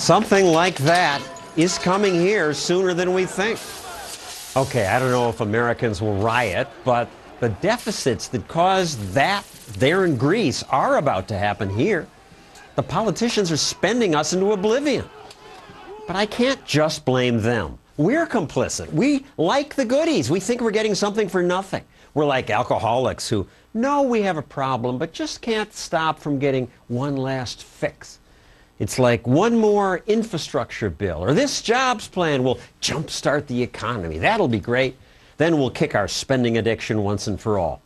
Something like that is coming here sooner than we think. Okay, I don't know if Americans will riot, but the deficits that caused that there in Greece are about to happen here. The politicians are spending us into oblivion. But I can't just blame them. We're complicit. We like the goodies. We think we're getting something for nothing. We're like alcoholics who know we have a problem, but just can't stop from getting one last fix. It's like one more infrastructure bill, or this jobs plan will jumpstart the economy. That'll be great. Then we'll kick our spending addiction once and for all.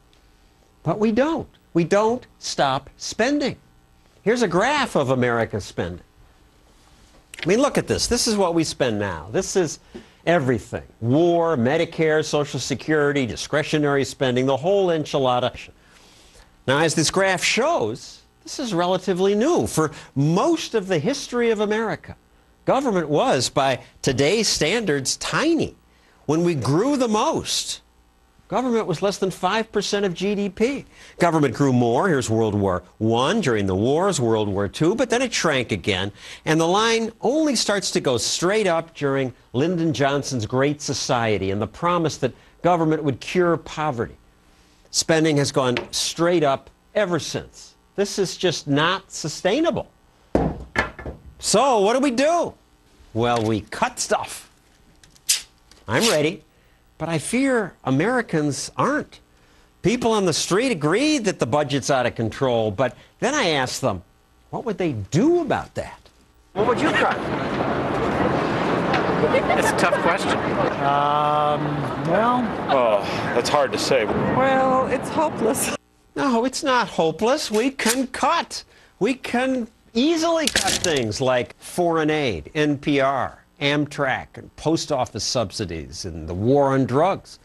But we don't. We don't stop spending. Here's a graph of America's spending. I mean, look at this. This is what we spend now. This is everything. War, Medicare, Social Security, discretionary spending, the whole enchilada. Now, as this graph shows, this is relatively new. For most of the history of America, government was, by today's standards, tiny. When we grew the most, government was less than 5% of GDP. Government grew more. Here's World War I, during the wars, World War II, but then it shrank again. And the line only starts to go straight up during Lyndon Johnson's Great Society and the promise that government would cure poverty. Spending has gone straight up ever since. This is just not sustainable. So what do? Well, we cut stuff. I'm ready. But I fear Americans aren't. People on the street agreed that the budget's out of control, but then I asked them, what would they do about that? What would you cut? That's a tough question. Oh, that's hard to say. Well, it's hopeless. No, it's not hopeless. We can cut. We can easily cut things like foreign aid, NPR, Amtrak, and post office subsidies, and the war on drugs.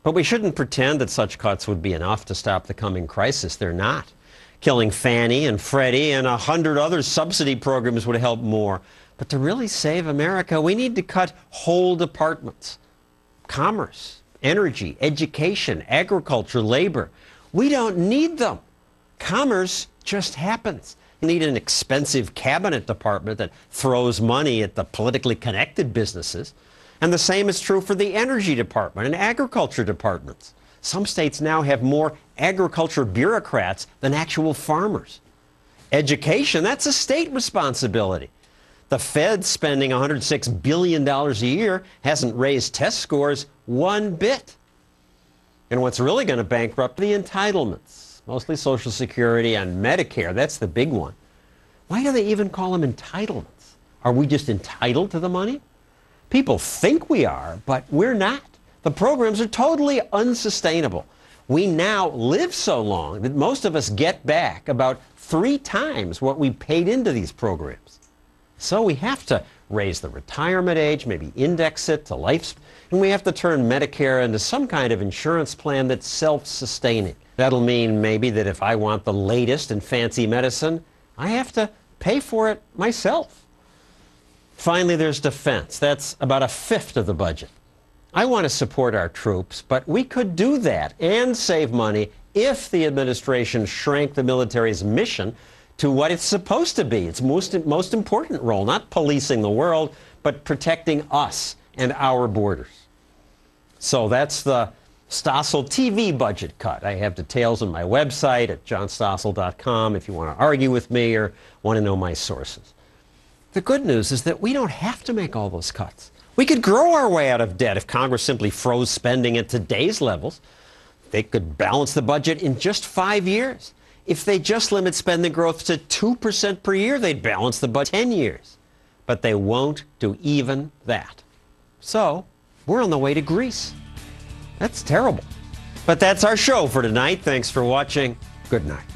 But we shouldn't pretend that such cuts would be enough to stop the coming crisis. They're not. Killing Fannie and Freddie and 100 other subsidy programs would help more. But to really save America, we need to cut whole departments. Commerce, energy, education, agriculture, labor. We don't need them. Commerce just happens. You need an expensive cabinet department that throws money at the politically connected businesses. And the same is true for the energy department and agriculture departments. Some states now have more agriculture bureaucrats than actual farmers. Education, that's a state responsibility. The Fed spending $106 billion a year hasn't raised test scores one bit. And what's really going to bankrupt the entitlements, mostly Social Security and Medicare. That's the big one. Why do they even call them entitlements? Are we just entitled to the money? People think we are, but we're not. The programs are totally unsustainable. We now live so long that most of us get back about 3 times what we paid into these programs. So we have to raise the retirement age, maybe index it to life, and we have to turn Medicare into some kind of insurance plan that's self-sustaining. That'll mean maybe that if I want the latest and fancy medicine, I have to pay for it myself. Finally, there's defense. That's about 1/5 of the budget. I want to support our troops, but we could do that and save money if the administration shrank the military's mission to what it's supposed to be, its most important role, not policing the world, but protecting us and our borders. So that's the Stossel TV budget cut. I have details on my website at johnstossel.com if you want to argue with me or want to know my sources. The good news is that we don't have to make all those cuts. We could grow our way out of debt if Congress simply froze spending at today's levels. They could balance the budget in just 5 years. If they just limit spending growth to 2% per year, they'd balance the budget 10 years. But they won't do even that. So, we're on the way to Greece. That's terrible. But that's our show for tonight. Thanks for watching. Good night.